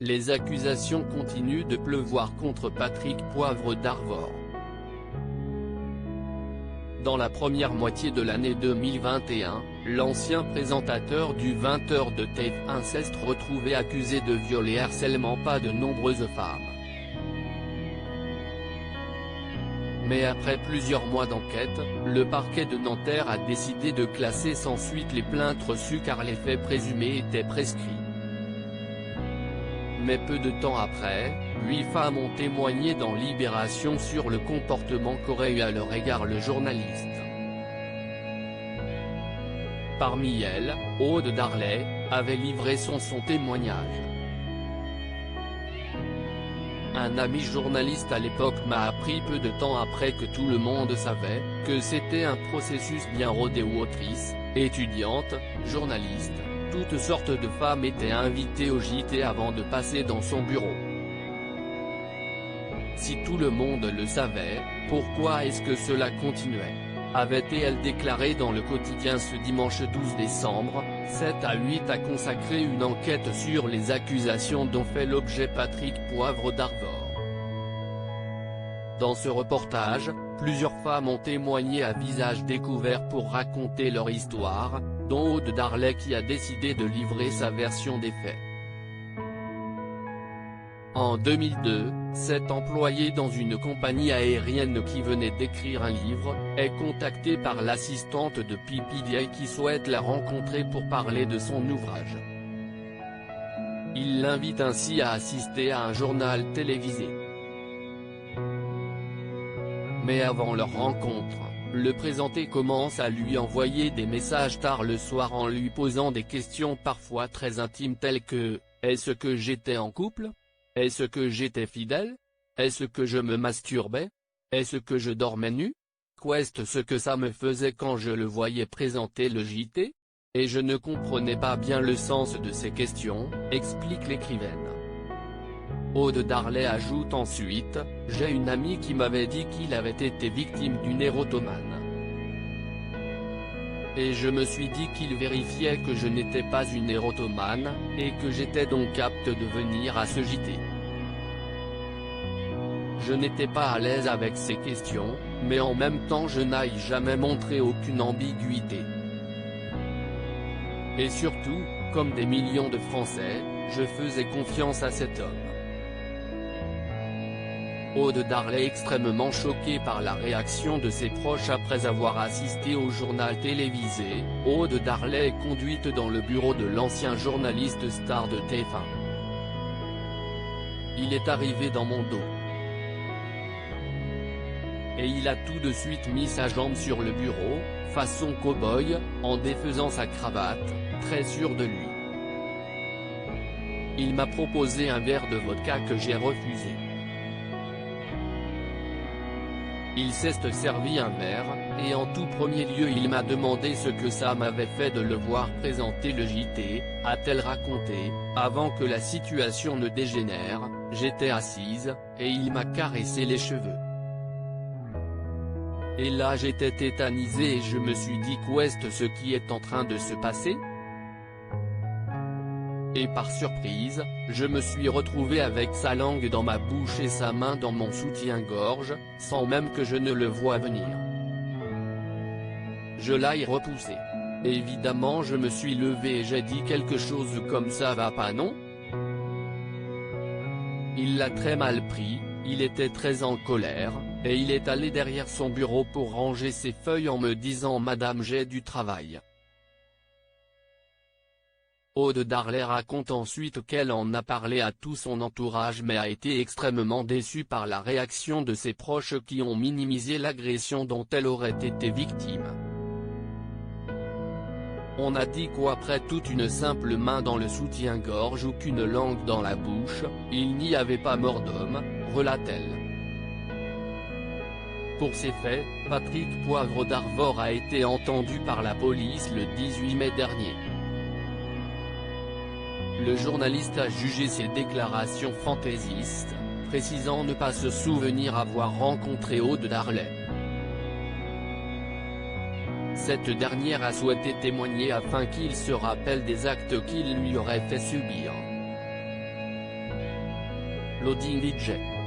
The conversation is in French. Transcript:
Les accusations continuent de pleuvoir contre Patrick Poivre d'Arvor. Dans la première moitié de l'année 2021, l'ancien présentateur du 20h de TF1 s'est retrouvé accusé de viol et harcèlement par de nombreuses femmes. Mais après plusieurs mois d'enquête, le parquet de Nanterre a décidé de classer sans suite les plaintes reçues car les faits présumés étaient prescrits. Mais peu de temps après, 8 femmes ont témoigné dans Libération sur le comportement qu'aurait eu à leur égard le journaliste. Parmi elles, Aude Darley avait livré son témoignage. Un ami journaliste à l'époque m'a appris peu de temps après que tout le monde savait, que c'était un processus bien rodé où autrices, étudiantes, journalistes, toutes sortes de femmes étaient invitées au JT avant de passer dans son bureau. Si tout le monde le savait, pourquoi est-ce que cela continuait ? Avait-elle déclaré dans le quotidien ce dimanche 12 décembre, 7-8 a consacré une enquête sur les accusations dont fait l'objet Patrick Poivre d'Arvor. Dans ce reportage, plusieurs femmes ont témoigné à visage découvert pour raconter leur histoire, dont Aude Darley qui a décidé de livrer sa version des faits. En 2002, cet employé dans une compagnie aérienne qui venait d'écrire un livre, est contacté par l'assistante de PPDA qui souhaite la rencontrer pour parler de son ouvrage. Il l'invite ainsi à assister à un journal télévisé. Mais avant leur rencontre, le présenté commence à lui envoyer des messages tard le soir en lui posant des questions parfois très intimes telles que « Est-ce que j'étais en couple ? Est-ce que j'étais fidèle ? Est-ce que je me masturbais ? Est-ce que je dormais nu ? Qu'est-ce que ça me faisait quand je le voyais présenter le JT ? Et je ne comprenais pas bien le sens de ces questions, explique l'écrivaine. Aude Darley ajoute ensuite, « J'ai une amie qui m'avait dit qu'il avait été victime d'une érotomane. Et je me suis dit qu'il vérifiait que je n'étais pas une érotomane, et que j'étais donc apte de venir à ce JT. Je n'étais pas à l'aise avec ces questions, mais en même temps je n'ai jamais montré aucune ambiguïté. Et surtout, comme des millions de Français, je faisais confiance à cet homme. » Aude Darley extrêmement choquée par la réaction de ses proches après avoir assisté au journal télévisé, Aude Darley est conduite dans le bureau de l'ancien journaliste star de TF1. Il est arrivé dans mon dos. Et il a tout de suite mis sa jambe sur le bureau, façon cow-boy, en défaisant sa cravate, très sûr de lui. Il m'a proposé un verre de vodka que j'ai refusé. Il s'est servi un verre, et en tout premier lieu il m'a demandé ce que ça m'avait fait de le voir présenter le JT, a-t-elle raconté, avant que la situation ne dégénère, j'étais assise, et il m'a caressé les cheveux. Et là j'étais tétanisée et je me suis dit qu'est-ce ce qui est en train de se passer ? Et par surprise, je me suis retrouvé avec sa langue dans ma bouche et sa main dans mon soutien-gorge, sans même que je ne le voie venir. Je l'ai repoussé. Évidemment je me suis levé et j'ai dit quelque chose comme ça va pas non ? Il l'a très mal pris, il était très en colère, et il est allé derrière son bureau pour ranger ses feuilles en me disant « Madame j'ai du travail ». Aude Darley raconte ensuite qu'elle en a parlé à tout son entourage mais a été extrêmement déçue par la réaction de ses proches qui ont minimisé l'agression dont elle aurait été victime. On a dit qu'après toute une simple main dans le soutien-gorge ou qu'une langue dans la bouche, il n'y avait pas mort d'homme, relate-t-elle. Pour ces faits, Patrick Poivre d'Arvor a été entendu par la police le 18 mai dernier. Le journaliste a jugé ces déclarations fantaisistes, précisant ne pas se souvenir avoir rencontré Aude Darley. Cette dernière a souhaité témoigner afin qu'il se rappelle des actes qu'il lui aurait fait subir. Loading DJ.